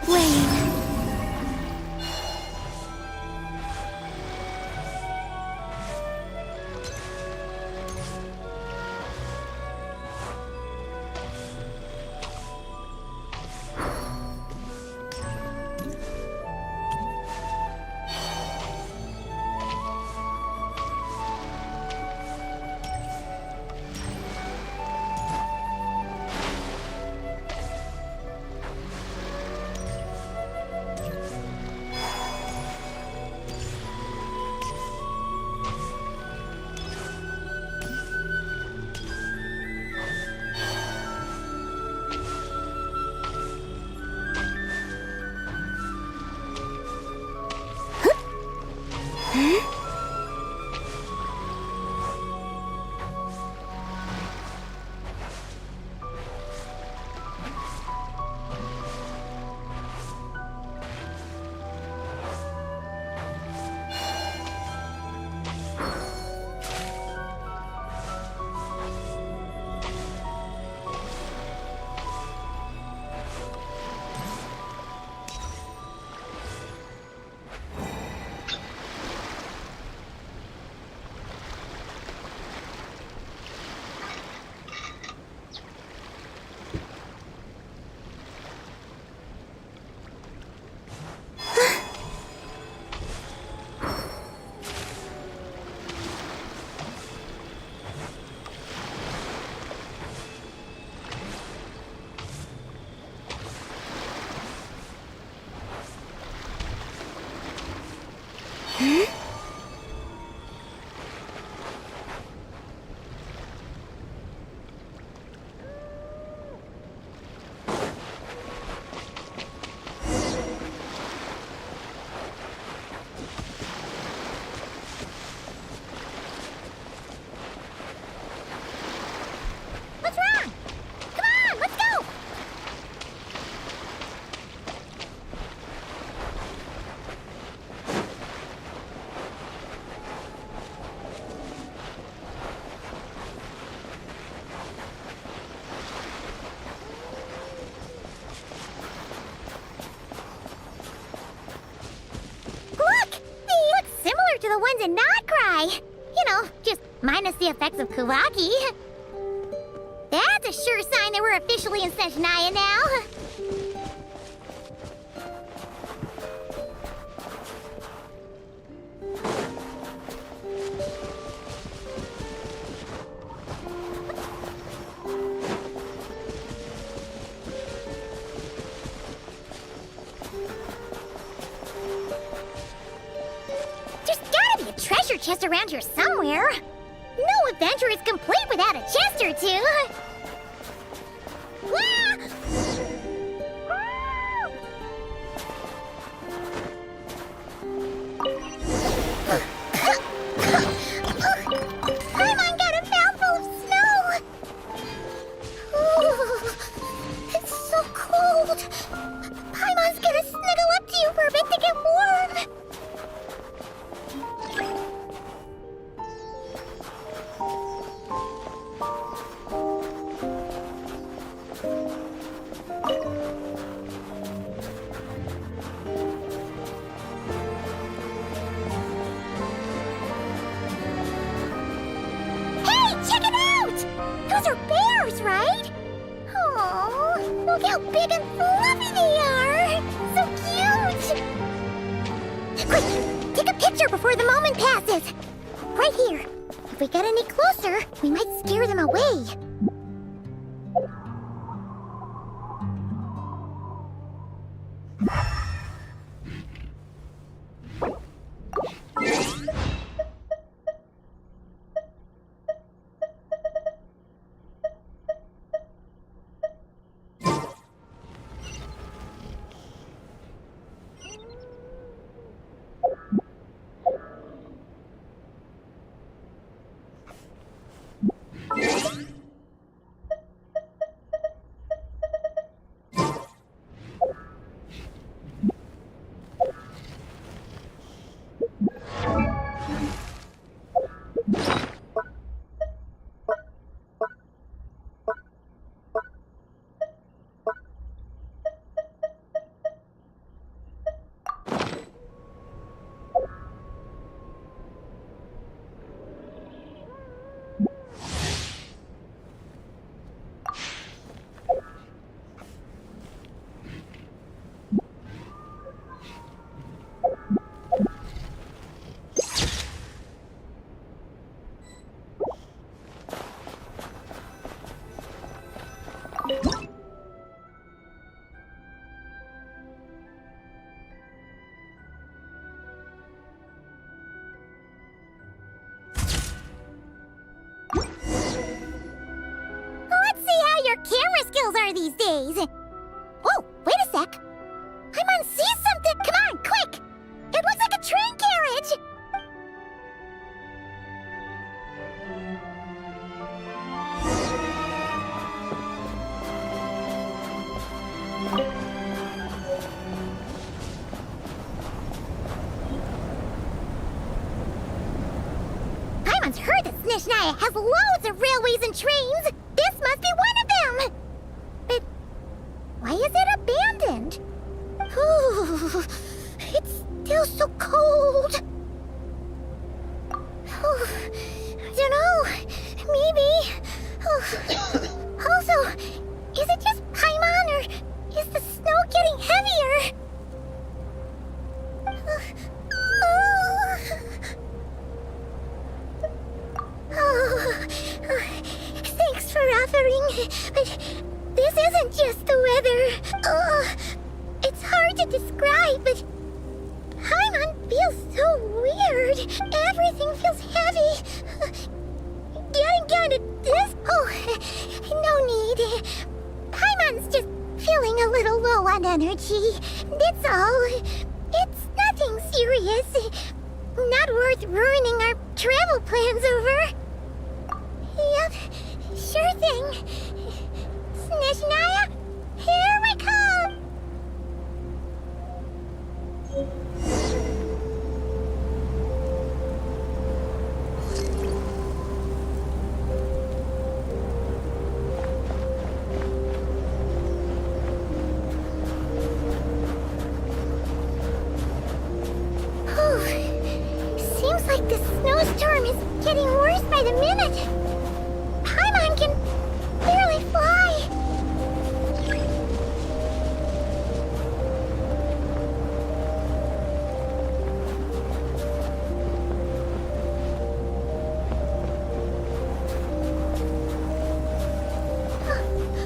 Rain. What's wrong? Come on, let's go! Look! They look similar to the ones in Notcry. You know, just minus the effects of Kawaki. That's a sure sign that we're officially in Sejnaya now. There's gotta be a treasure chest around here somewhere. No adventure is complete without a chest or two. Wah! Paimon got a mouthful of snow. Ooh, it's so cold. Paimon's gonna snuggle up to you for a bit to get warm. Hey, check it out! Those are bears, right? Oh, look how big and fluffy they are! So cute! Quick, take a picture before the moment passes. Right here. If we get any closer, we might scare them away. girls are these days. Oh, wait a sec. Paimon sees something! Come on, quick! It looks like a train carriage! Paimon's heard that Snezhnaya has loads of railways and trains! This must be one of them! But why is it abandoned? Ooh, it's still so cold. Oh, I don't know. Maybe. Oh. Also, is it just Paimon or is the snow getting heavier? Oh, thanks for offering, but this isn't just the weather. It's hard to describe, but Paimon feels so weird. Everything feels heavy. Getting kinda no need. Paimon's just feeling a little low on energy. That's all. It's nothing serious. Not worth ruining our travel plans over. Yep, sure thing. Snezhnaya, here we come! Seems like the snowstorm is getting worse by the minute. Paimon can barely fly.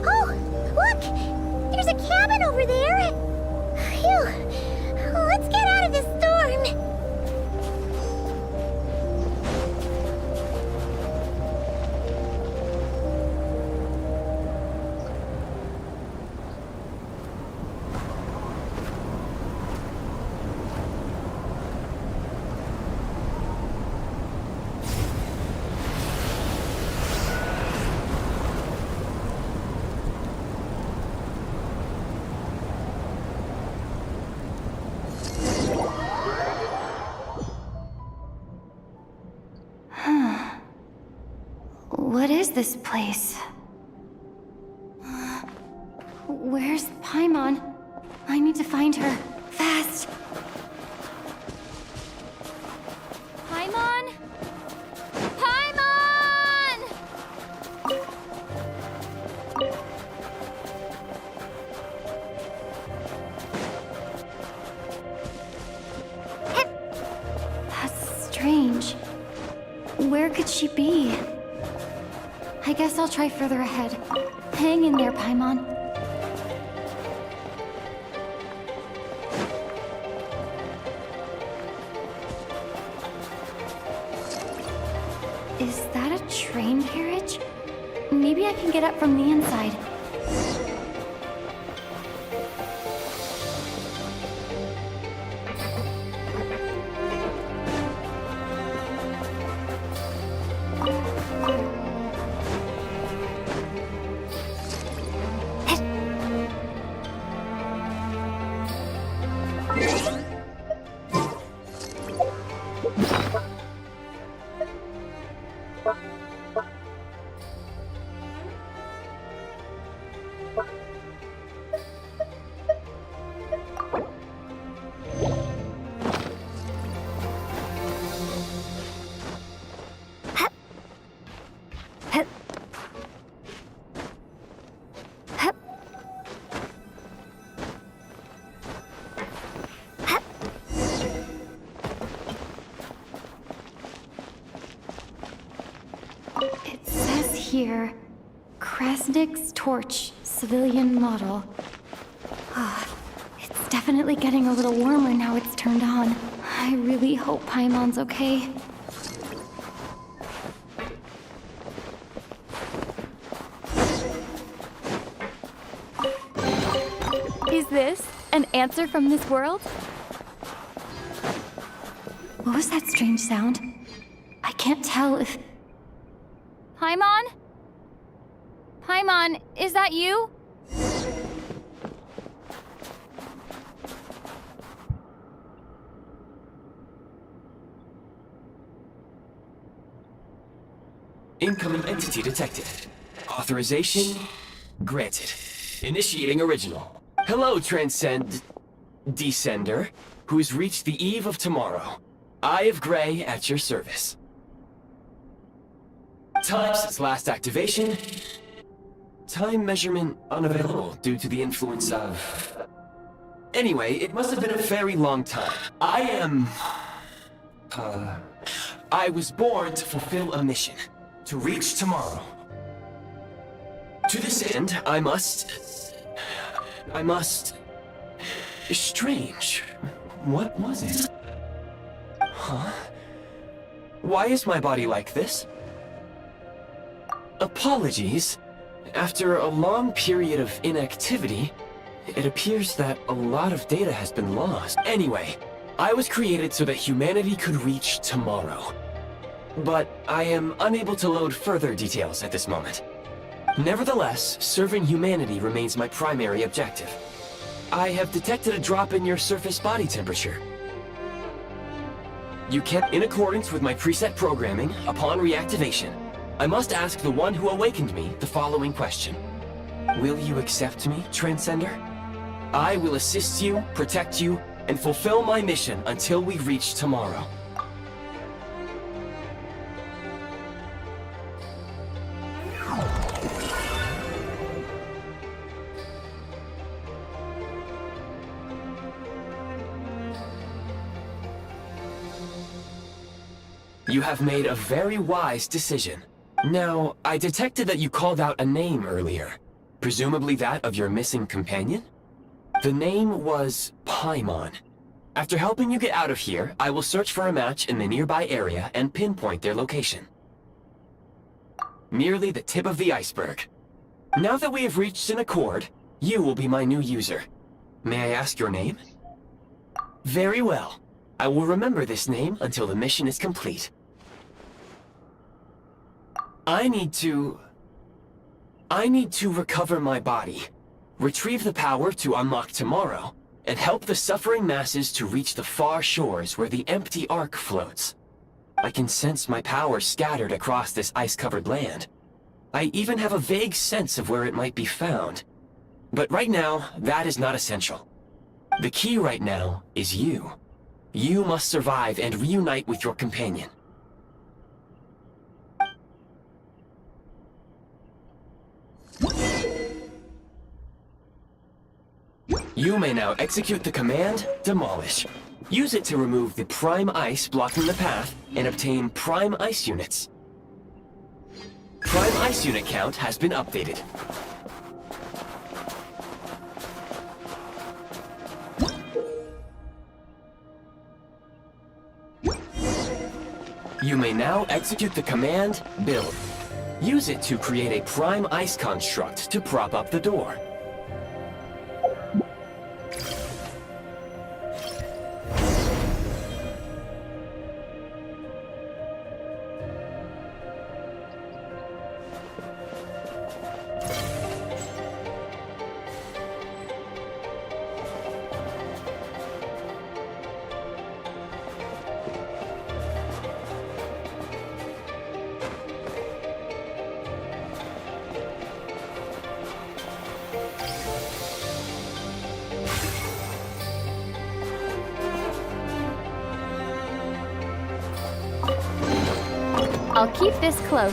Oh, look! There's a cabin over there. Phew. Let's get out of this storm. What is this place? Where's Paimon? I need to find her. Fast! Paimon? Paimon! That's strange. Where could she be? I guess I'll try further ahead. Hang in there, Paimon. Is that a train carriage? Maybe I can get up from the inside. It says here, Krasnik's torch, civilian model. It's definitely getting a little warmer now it's turned on. I really hope Paimon's okay. Is this an answer from this world? What was that strange sound? I can't tell if... Paimon? Paimon, is that you? Incoming entity detected. Authorization granted. Initiating original. Hello, Descender, who's reached the eve of tomorrow. Eye of Grey at your service. Time since last activation. Time measurement unavailable due to the influence of... Anyway, it must have been a very long time. I was born to fulfill a mission. To reach tomorrow. To this end, I must... Strange. What was it? Huh? Why is my body like this? Apologies. After a long period of inactivity, it appears that a lot of data has been lost. Anyway, I was created so that humanity could reach tomorrow. But I am unable to load further details at this moment. Nevertheless, serving humanity remains my primary objective. I have detected a drop in your surface body temperature. You can, in accordance with my preset programming, upon reactivation, I must ask the one who awakened me the following question. Will you accept me, Transcender? I will assist you, protect you, and fulfill my mission until we reach tomorrow. You have made a very wise decision. Now, I detected that you called out a name earlier. Presumably that of your missing companion? The name was Paimon. After helping you get out of here, I will search for a match in the nearby area and pinpoint their location. Merely the tip of the iceberg. Now that we have reached an accord, you will be my new user. May I ask your name? Very well. I will remember this name until the mission is complete. I need to recover my body, retrieve the power to unlock tomorrow, and help the suffering masses to reach the far shores where the empty Ark floats. I can sense my power scattered across this ice-covered land. I even have a vague sense of where it might be found. But right now, that is not essential. The key right now is you. You must survive and reunite with your companion. You may now execute the command, Demolish. Use it to remove the Prime Ice blocking the path and obtain Prime Ice units. Prime Ice unit count has been updated. You may now execute the command, Build. Use it to create a Prime Ice construct to prop up the door. I'll keep this close.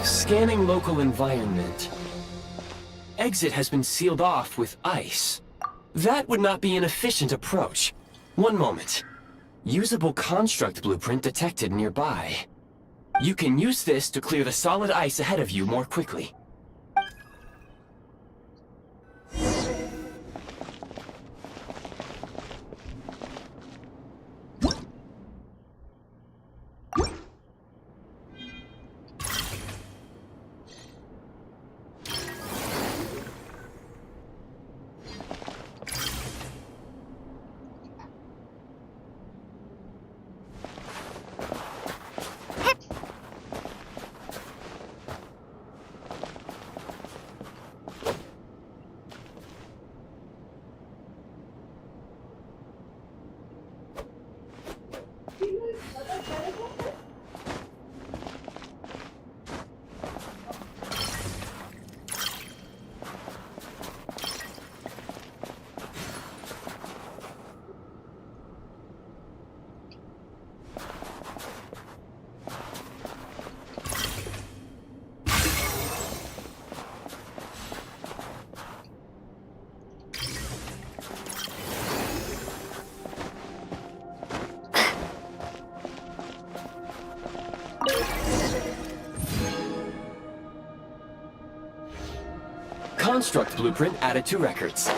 Scanning local environment. Exit has been sealed off with ice. That would not be an efficient approach. One moment. Usable construct blueprint detected nearby. You can use this to clear the solid ice ahead of you more quickly. Construct blueprint added to records.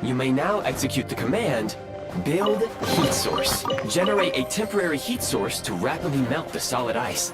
You may now execute the command, build heat source. Generate a temporary heat source to rapidly melt the solid ice.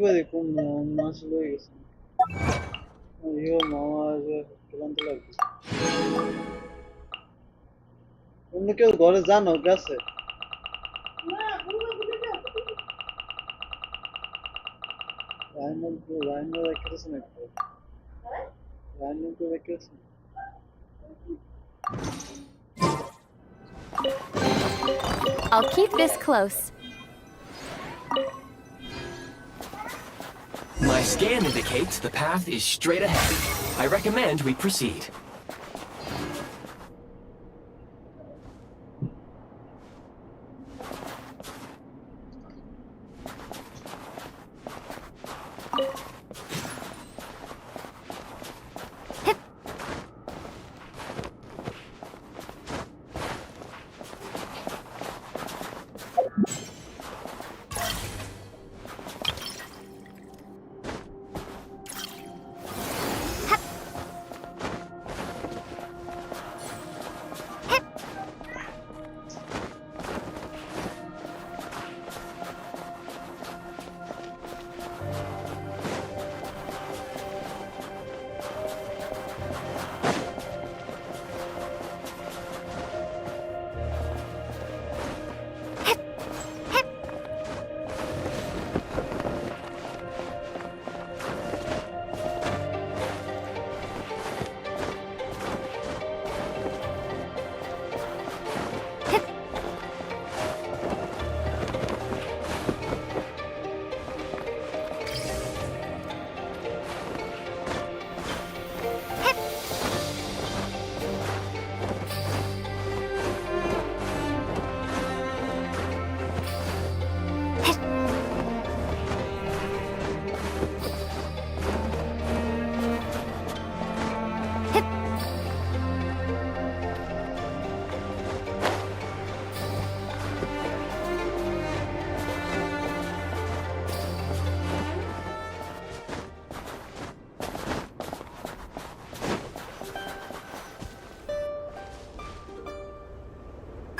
পরে কোন মাছ লয়ে গেছে ইও মামা ক্লান্ত লাগবে অন্য কেউ ঘরে জানো গেছে রাইনো রেখেছে নাকি রাইনো তো রেখেছে I'll keep this close. My scan indicates the path is straight ahead. I recommend we proceed.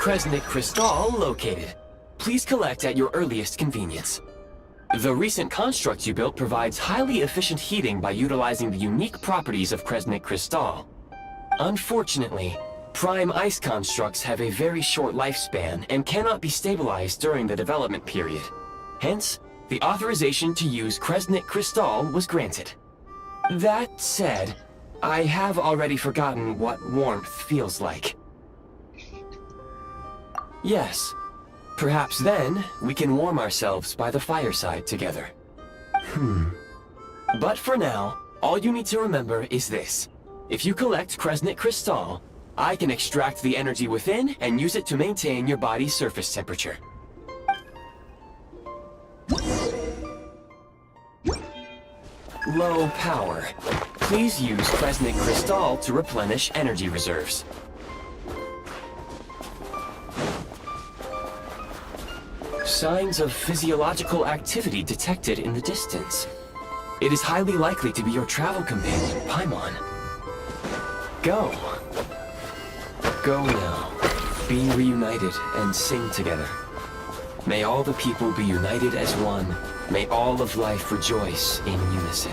Kresnik Crystal located. Please collect at your earliest convenience. The recent construct you built provides highly efficient heating by utilizing the unique properties of Kresnik Crystal. Unfortunately, prime ice constructs have a very short lifespan and cannot be stabilized during the development period. Hence, the authorization to use Kresnik Crystal was granted. That said, I have already forgotten what warmth feels like. Yes. Perhaps then, we can warm ourselves by the fireside together. But for now, all you need to remember is this. If you collect Kresnik Crystal, I can extract the energy within and use it to maintain your body's surface temperature. Low power. Please use Kresnik Crystal to replenish energy reserves. Signs of physiological activity detected in the distance. It is highly likely to be your travel companion, Paimon. Go. Go now. Be reunited and sing together. May all the people be united as one. May all of life rejoice in unison.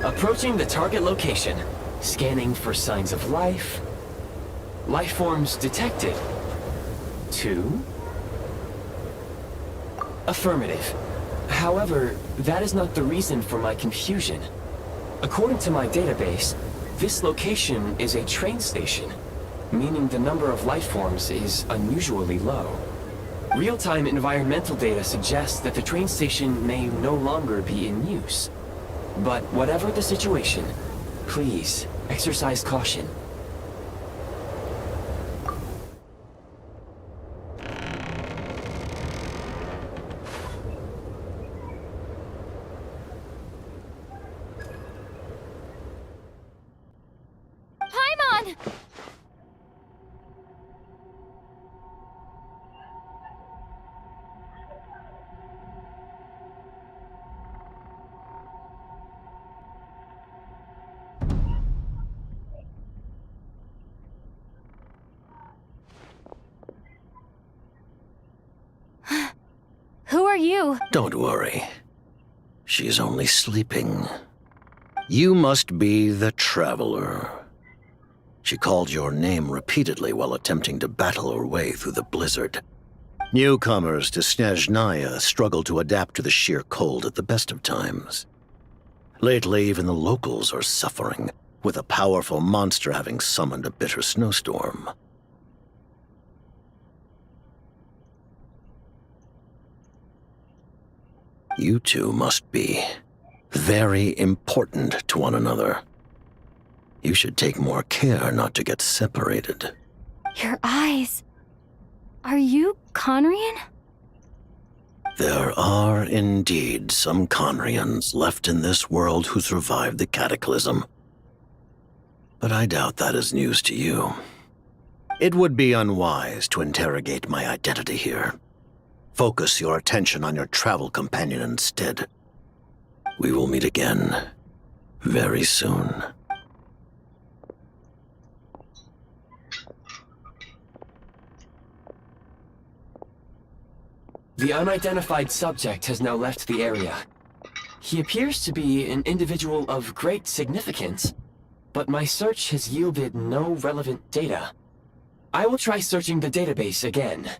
Approaching the target location, scanning for signs of life. Life forms detected. 2. Affirmative. However, that is not the reason for my confusion. According to my database, this location is a train station, meaning the number of life forms is unusually low. Real-time environmental data suggests that the train station may no longer be in use. But whatever the situation, please exercise caution. Paimon! Who are you? Don't worry. She's only sleeping. You must be the Traveler. She called your name repeatedly while attempting to battle her way through the blizzard. Newcomers to Snezhnaya struggle to adapt to the sheer cold at the best of times. Lately, even the locals are suffering, with a powerful monster having summoned a bitter snowstorm. You two must be very important to one another. You should take more care not to get separated. Your eyes. Are you Conrian? There are indeed some Conrians left in this world who survived the cataclysm. But I doubt that is news to you. It would be unwise to interrogate my identity here. Focus your attention on your travel companion instead. We will meet again very soon. The unidentified subject has now left the area. He appears to be an individual of great significance, but my search has yielded no relevant data. I will try searching the database again.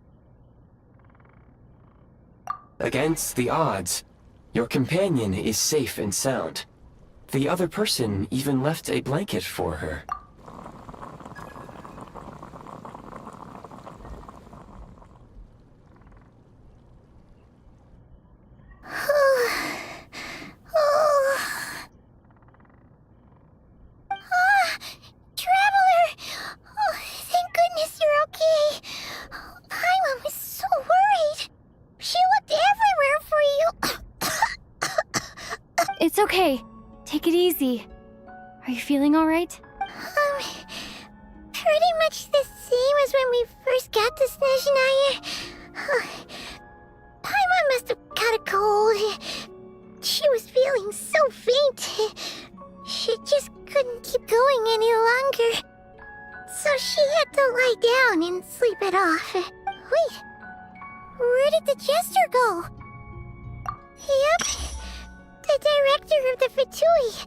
Against the odds, your companion is safe and sound. The other person even left a blanket for her. Traveler! Oh, thank goodness you're okay. Paimon was so worried. She looked everywhere for you. It's okay. Take it easy. Are you feeling alright? Pretty much the same as when we first got to Snezhnaya. Paimon must have caught a cold. She was feeling so faint. She just couldn't keep going any longer. So she had to lie down and sleep it off. Wait, where did the jester go? Yep, the director of the Fatui.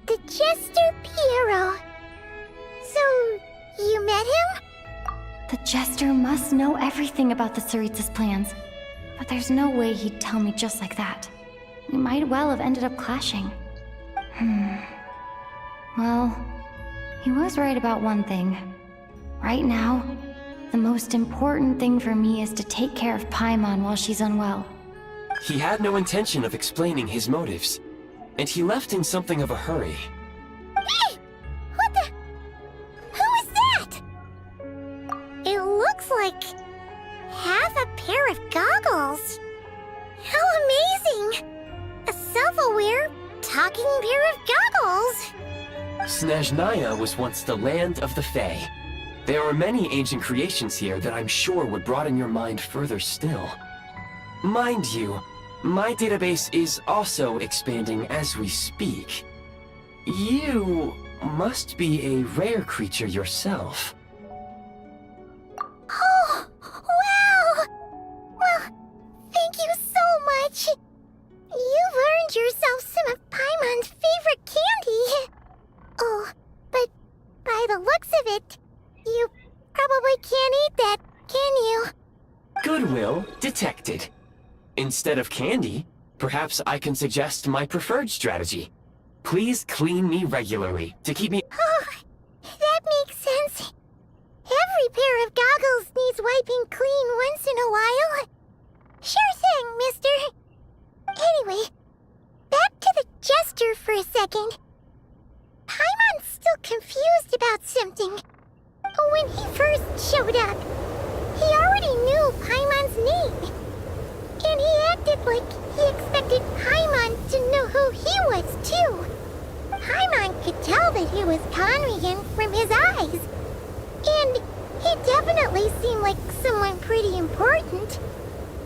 The Jester Piero. So, you met him? The Jester must know everything about the Tsaritsa's plans. But there's no way he'd tell me just like that. We might well have ended up clashing. Well, he was right about one thing. Right now, the most important thing for me is to take care of Paimon while she's unwell. He had no intention of explaining his motives, and he left in something of a hurry. Hey! What the? Who is that? It looks like half a pair of goggles. How amazing! A self-aware, talking pair of goggles. Snezhnaya was once the land of the Fae. There are many ancient creations here that I'm sure would broaden your mind further still. Mind you, my database is also expanding as we speak. You must be a rare creature yourself. Oh, wow! Well, thank you so much. You've earned yourself some of Paimon's favorite candy. Oh, but by the looks of it, you probably can't eat that, can you? Goodwill detected. Instead of candy, perhaps I can suggest my preferred strategy. Please clean me regularly to keep me— Oh, that makes sense. Every pair of goggles needs wiping clean once in a while. Sure thing, mister. Anyway, back to the jester for a second. Paimon's still confused about something. When he first showed up, he already knew Paimon's name. And he acted like he expected Paimon to know who he was, too. Paimon could tell that he was Conrian from his eyes. And he definitely seemed like someone pretty important.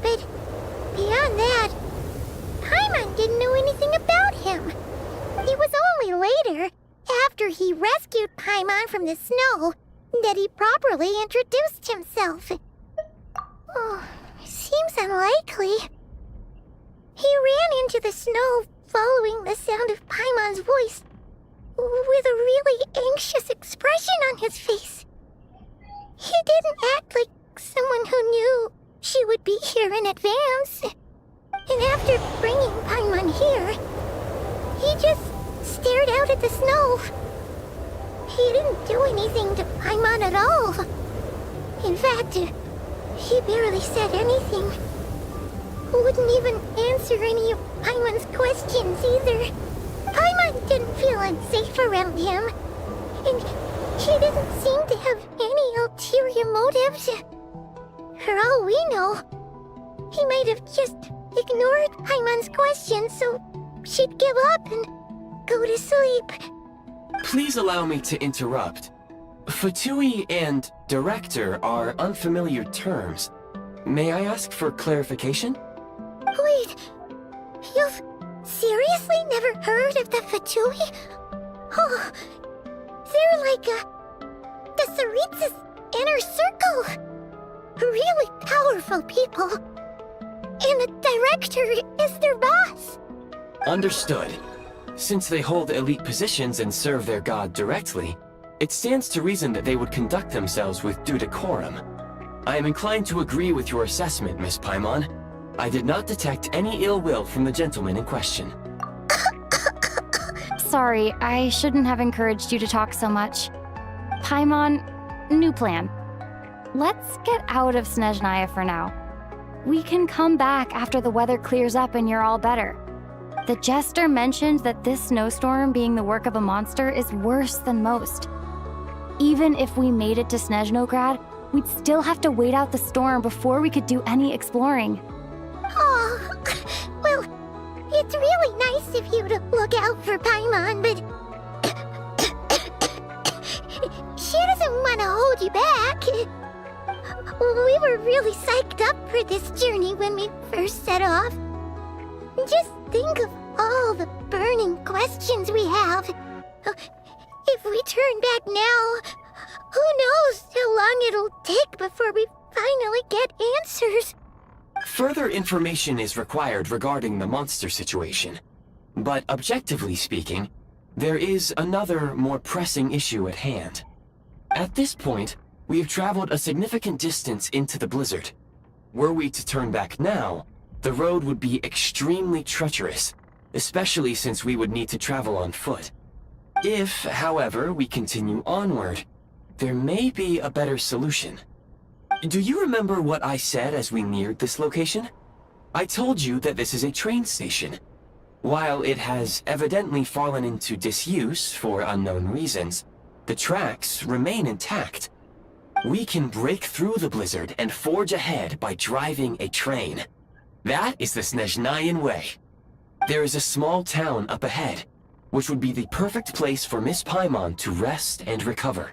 But beyond that, Paimon didn't know anything about him. It was only later, after he rescued Paimon from the snow, that he properly introduced himself. Oh, seems unlikely. He ran into the snow following the sound of Paimon's voice, with a really anxious expression on his face. He didn't act like someone who knew she would be here in advance. And after bringing Paimon here, he just stared out at the snow. He didn't do anything to Paimon at all. In fact, he barely said anything. Wouldn't even answer any of Paimon's questions either. Paimon didn't feel unsafe around him, and he didn't seem to have any ulterior motives. For all we know, he might have just ignored Paimon's questions so she'd give up and go to sleep. Please allow me to interrupt. Fatui and director are unfamiliar terms. May I ask for clarification? Wait, you've seriously never heard of the Fatui? Oh, they're like the Tsaritsa's inner circle. Really powerful people. And the director is their boss. Understood. Since they hold elite positions and serve their god directly, it stands to reason that they would conduct themselves with due decorum. I am inclined to agree with your assessment, Miss Paimon. I did not detect any ill will from the gentleman in question. Sorry, I shouldn't have encouraged you to talk so much. Paimon, new plan. Let's get out of Snezhnaya for now. We can come back after the weather clears up and you're all better. The jester mentioned that this snowstorm being the work of a monster is worse than most. Even if we made it to Snezhnograd, we'd still have to wait out the storm before we could do any exploring. Oh, well, it's really nice of you to look out for Paimon, but she doesn't want to hold you back. We were really psyched up for this journey when we first set off. Just think of all the burning questions we have. If we turn back now, who knows how long it'll take before we finally get answers. Further information is required regarding the monster situation. But objectively speaking, there is another, more pressing issue at hand. At this point, we have traveled a significant distance into the blizzard. Were we to turn back now, the road would be extremely treacherous, especially since we would need to travel on foot. If, however, we continue onward, there may be a better solution. Do you remember what I said as we neared this location? I told you that this is a train station. While it has evidently fallen into disuse for unknown reasons, the tracks remain intact. We can break through the blizzard and forge ahead by driving a train. That is the Snezhnayan way. There is a small town up ahead, which would be the perfect place for Miss Paimon to rest and recover.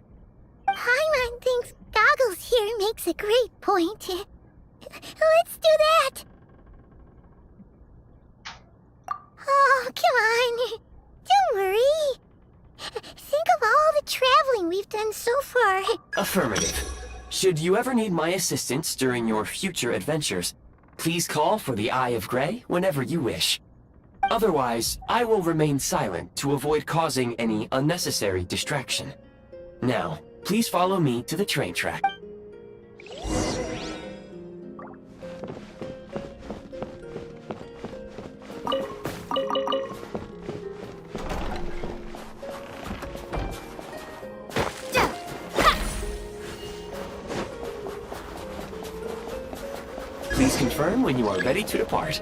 Paimon thinks Goggles here makes a great point. Let's do that! Oh, come on. Don't worry. Think of all the traveling we've done so far. Affirmative. Should you ever need my assistance during your future adventures, please call for the Eye of Grey whenever you wish. Otherwise, I will remain silent to avoid causing any unnecessary distraction. Now, please follow me to the train track. Please confirm when you are ready to depart.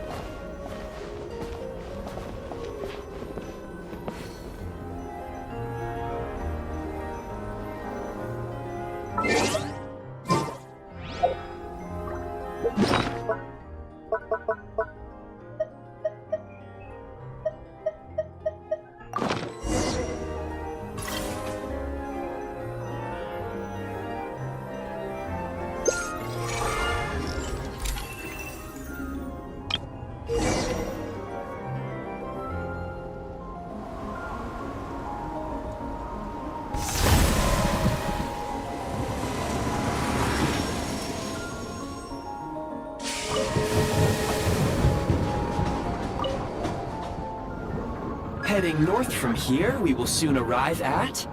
Heading north from here, we will soon arrive at...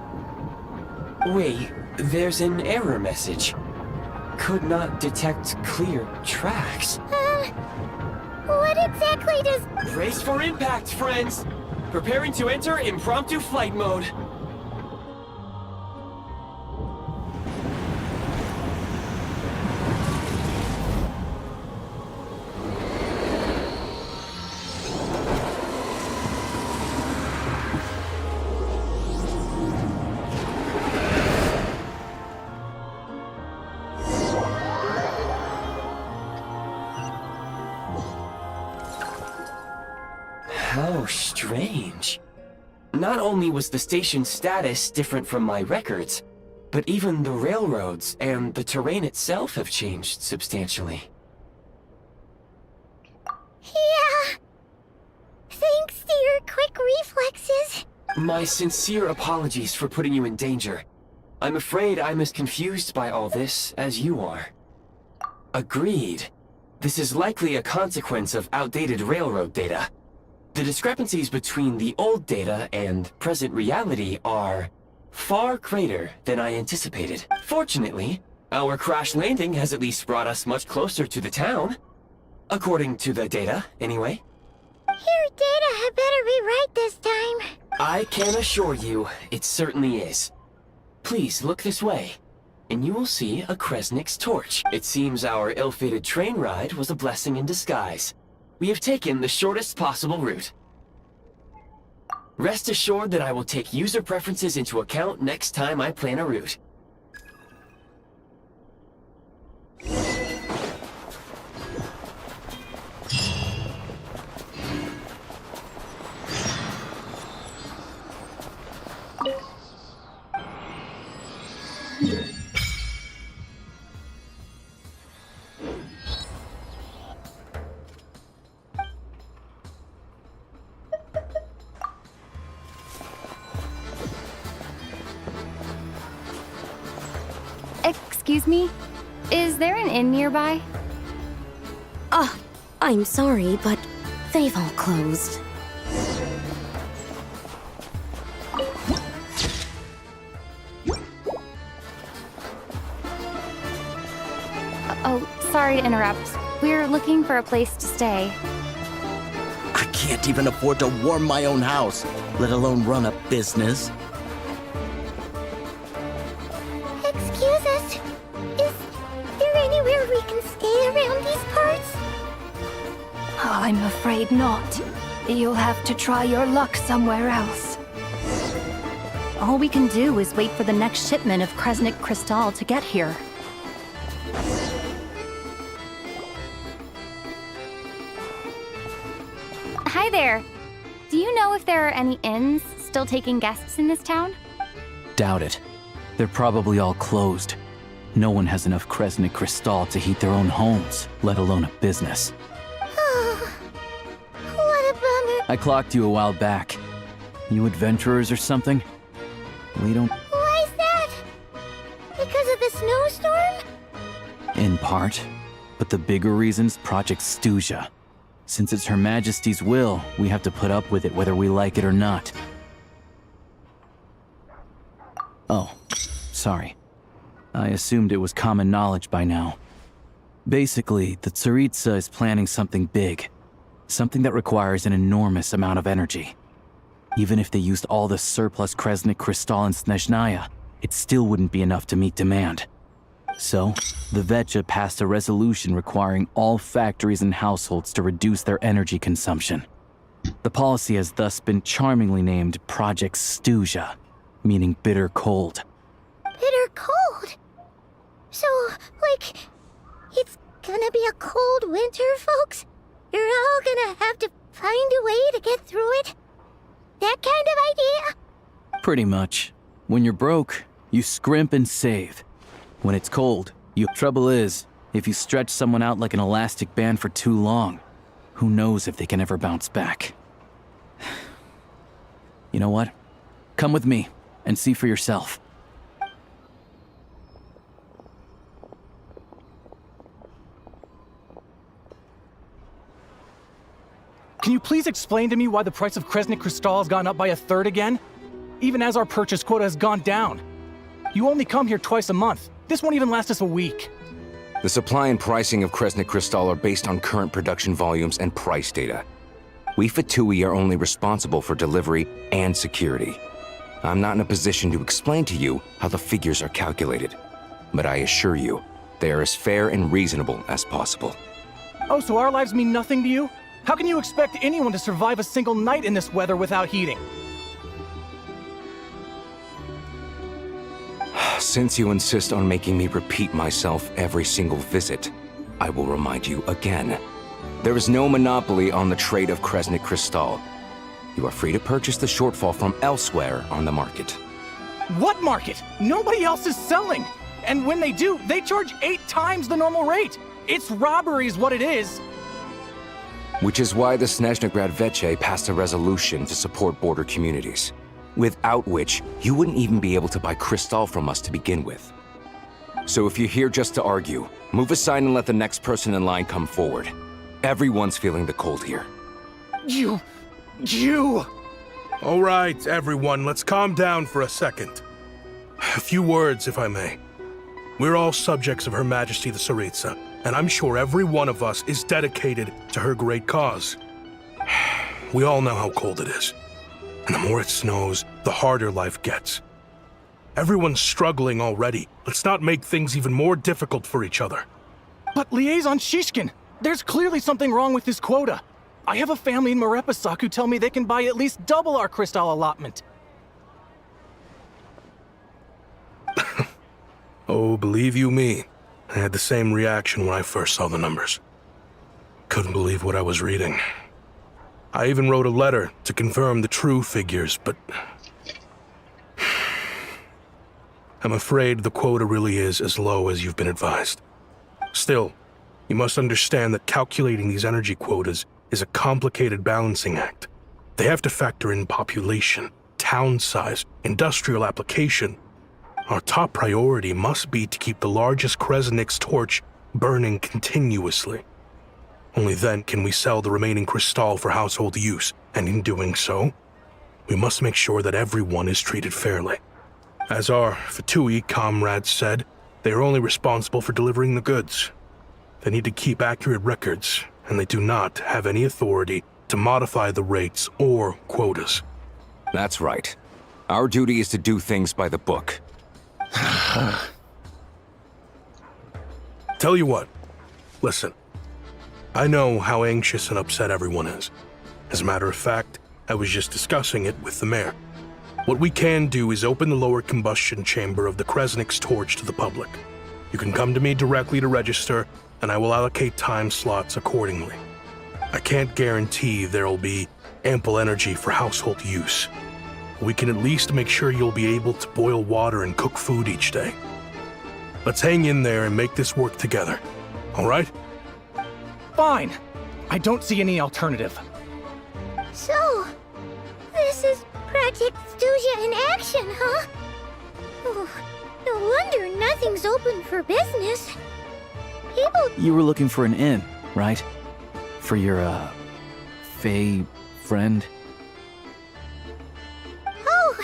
Wait, there's an error message. Could not detect clear tracks. What exactly does... Brace for impact, friends! Preparing to enter impromptu flight mode. How strange. Not only was the station's status different from my records, but even the railroads and the terrain itself have changed substantially. Yeah. Thanks to your quick reflexes. My sincere apologies for putting you in danger. I'm afraid I'm as confused by all this as you are. Agreed. This is likely a consequence of outdated railroad data. The discrepancies between the old data and present reality are far greater than I anticipated. Fortunately, our crash landing has at least brought us much closer to the town. According to the data, anyway. Your data had better be right this time. I can assure you, it certainly is. Please look this way, and you will see a Kresnik's torch. It seems our ill-fated train ride was a blessing in disguise. We have taken the shortest possible route. Rest assured that I will take user preferences into account next time I plan a route. Excuse me? Is there an inn nearby? I'm sorry, but they've all closed. Oh, sorry to interrupt. We're looking for a place to stay. I can't even afford to warm my own house, let alone run a business. Excuse us. Is there anywhere we can stay around these parts? I'm afraid not. You'll have to try your luck somewhere else. All we can do is wait for the next shipment of Kresnik Crystal to get here. Hi there. Do you know if there are any inns still taking guests in this town? Doubt it. They're probably all closed. No one has enough Kresnik Crystal to heat their own homes, let alone a business. What a bummer. I clocked you a while back. You adventurers or something? We don't... Why is that? Because of the snowstorm? In part. But the bigger reason's Project Stuja. Since it's Her Majesty's will, we have to put up with it whether we like it or not. Oh, sorry. I assumed it was common knowledge by now. Basically, the Tsaritsa is planning something big. Something that requires an enormous amount of energy. Even if they used all the surplus Kresnik Crystal in Snezhnaya, it still wouldn't be enough to meet demand. So, the Vetcha passed a resolution requiring all factories and households to reduce their energy consumption. The policy has thus been charmingly named Project Stuja, meaning bitter cold. Bitter cold? So, like, it's gonna be a cold winter, folks? You're all gonna have to find a way to get through it? That kind of idea? Pretty much. When you're broke, you scrimp and save. When it's cold, trouble is, if you stretch someone out like an elastic band for too long, who knows if they can ever bounce back. You know what? Come with me and see for yourself. Can you please explain to me why the price of Kresnik Crystal has gone up by 1/3 again? Even as our purchase quota has gone down. You only come here twice a month. This won't even last us a week. The supply and pricing of Kresnik Crystal are based on current production volumes and price data. We Fatui are only responsible for delivery and security. I'm not in a position to explain to you how the figures are calculated, but I assure you, they are as fair and reasonable as possible. Oh, so our lives mean nothing to you? How can you expect anyone to survive a single night in this weather without heating? Since you insist on making me repeat myself every single visit, I will remind you again. There is no monopoly on the trade of Kresnik Crystal. You are free to purchase the shortfall from elsewhere on the market. What market? Nobody else is selling! And when they do, they charge 8 times the normal rate! It's robbery is what it is! Which is why the Snezhnegrad Veche passed a resolution to support border communities, without which you wouldn't even be able to buy crystal from us to begin with. So if you're here just to argue, move aside and let the next person in line come forward. Everyone's feeling the cold here. You... All right, everyone, let's calm down for a second. A few words, if I may. We're all subjects of Her Majesty the Tsaritsa, and I'm sure every one of us is dedicated to her great cause. We all know how cold it is. And the more it snows, the harder life gets. Everyone's struggling already. Let's not make things even more difficult for each other. But Liaison Shishkin, there's clearly something wrong with this quota. I have a family in Marepasak who tell me they can buy at least double our crystal allotment. Oh, believe you me, I had the same reaction when I first saw the numbers. Couldn't believe what I was reading. I even wrote a letter to confirm the true figures, but I'm afraid the quota really is as low as you've been advised. Still, you must understand that calculating these energy quotas is a complicated balancing act. They have to factor in population, town size, industrial application. Our top priority must be to keep the largest Kresnik's torch burning continuously. Only then can we sell the remaining crystal for household use, and in doing so, we must make sure that everyone is treated fairly. As our Fatui comrades said, they are only responsible for delivering the goods. They need to keep accurate records, and they do not have any authority to modify the rates or quotas. That's right. Our duty is to do things by the book. Tell you what, listen. I know how anxious and upset everyone is. As a matter of fact, I was just discussing it with the mayor. What we can do is open the lower combustion chamber of the Kresnik's torch to the public. You can come to me directly to register, and I will allocate time slots accordingly. I can't guarantee there'll be ample energy for household use. We can at least make sure you'll be able to boil water and cook food each day. Let's hang in there and make this work together, all right? Fine. I don't see any alternative. So, this is Project Studia in action, huh? Oh, no wonder nothing's open for business. People... You were looking for an inn, right? For your, Fae friend? Oh,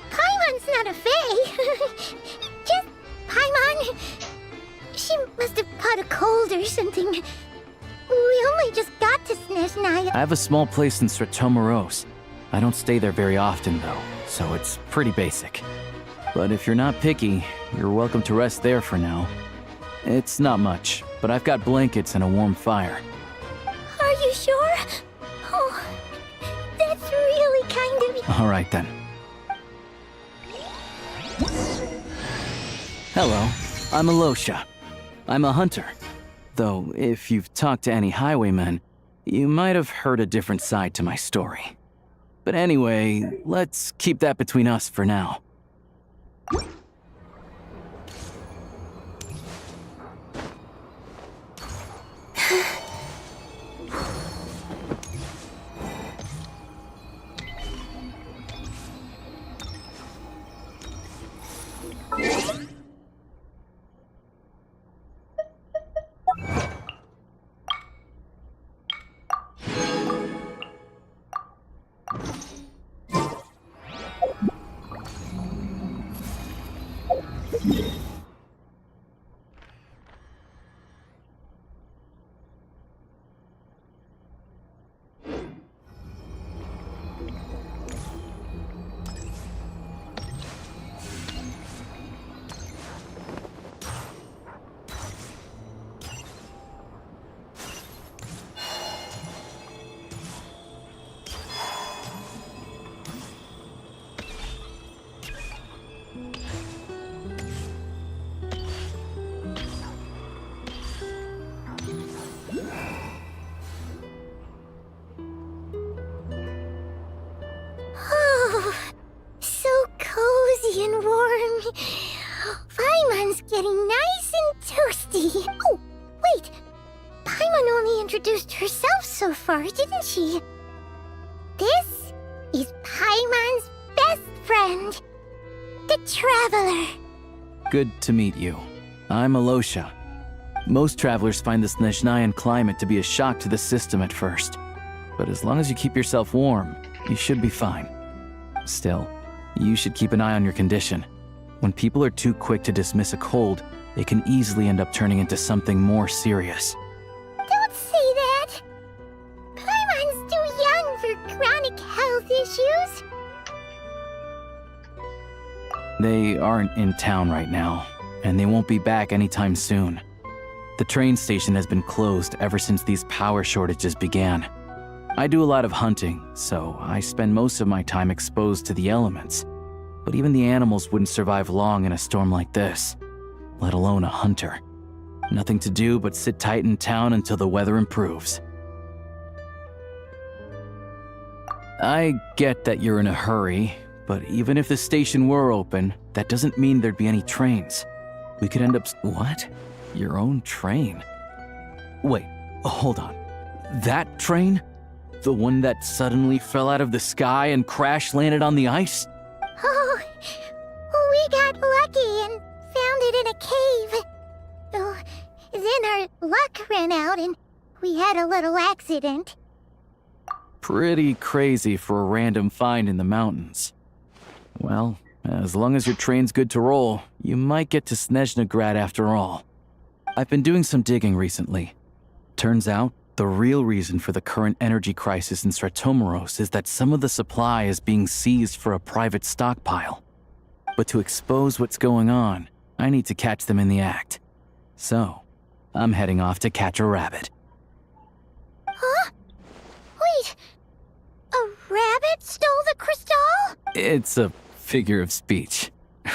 Paimon's not a fae. Just Paimon. She must have caught a cold or something. We only just got to Snezhnaya. I have a small place in Stratomoros. I don't stay there very often, though, so it's pretty basic. But if you're not picky, you're welcome to rest there for now. It's not much, but I've got blankets and a warm fire. Are you sure? Oh, that's really kind of you. All right, then. Hello, I'm Alosha. I'm a hunter. Though, if you've talked to any highwaymen, you might have heard a different side to my story. But anyway, let's keep that between us for now. Oh, so cozy and warm. Paimon's getting nice and toasty. Oh, wait. Paimon only introduced herself so far, didn't she? This is Paimon's best friend, the Traveler. Good to meet you. I'm Alosha. Most travelers find the Snezhnayan climate to be a shock to the system at first. But as long as you keep yourself warm, you should be fine. Still, you should keep an eye on your condition. When people are too quick to dismiss a cold, it can easily end up turning into something more serious. Don't say that. Paimon's too young for chronic health issues. They aren't in town right now, and they won't be back anytime soon. The train station has been closed ever since these power shortages began. I do a lot of hunting, so I spend most of my time exposed to the elements. But even the animals wouldn't survive long in a storm like this, let alone a hunter. Nothing to do but sit tight in town until the weather improves. I get that you're in a hurry, but even if the station were open, that doesn't mean there'd be any trains. We could end up... What? Your own train? Wait, hold on. That train? The one that suddenly fell out of the sky and crash landed on the ice? Oh, we got Then our luck ran out and we had a little accident. Pretty crazy for a random find in the mountains. Well, as long as your train's good to roll, you might get to Snezhnograd after all. I've been doing some digging recently. Turns out, the real reason for the current energy crisis in Stratomeros is that some of the supply is being seized for a private stockpile. But to expose what's going on, I need to catch them in the act. So, I'm heading off to catch a rabbit. Huh? Wait, a rabbit stole the crystal? It's a figure of speech.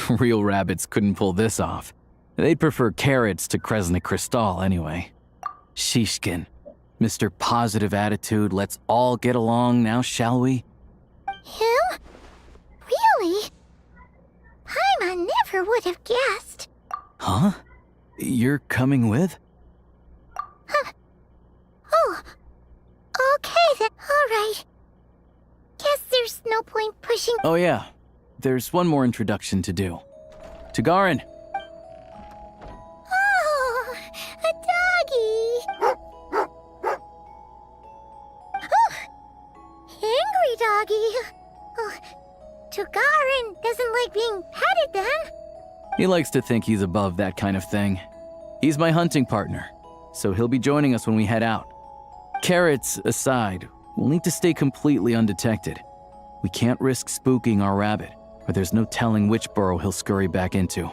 Real rabbits couldn't pull this off. They'd prefer carrots to Kresnik Crystal anyway. Shishkin, Mr. Positive Attitude, let's all get along now, shall we? Him? Really? Paimon never would have guessed. Huh? You're coming with? Huh. Oh. Okay then. Alright. Guess there's no point pushing. Oh yeah, there's one more introduction to do. Tagarin! Oh, a doggy. Oh, angry doggy. Oh, Tugarin doesn't like being petted then. He likes to think he's above that kind of thing. He's my hunting partner, so he'll be joining us when we head out. Carrots aside, we'll need to stay completely undetected. We can't risk spooking our rabbit, or there's no telling which burrow he'll scurry back into.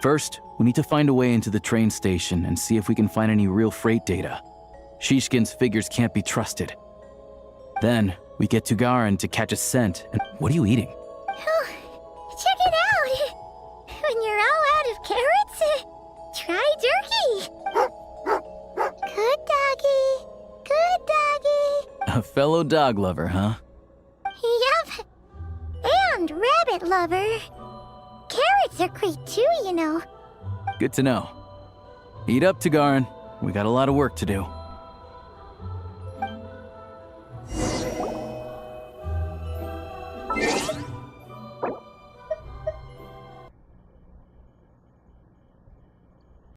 First, we need to find a way into the train station and see if we can find any real freight data. Shishkin's figures can't be trusted. Then, we get Tugarin to catch a scent, and what are you eating? Oh, check it out. When you're all out of carrots, try jerky. Good doggy. Good doggy. A fellow dog lover, huh? Yup. And rabbit lover. Carrots are great too, you know. Good to know. Eat up, Tugarin. We got a lot of work to do.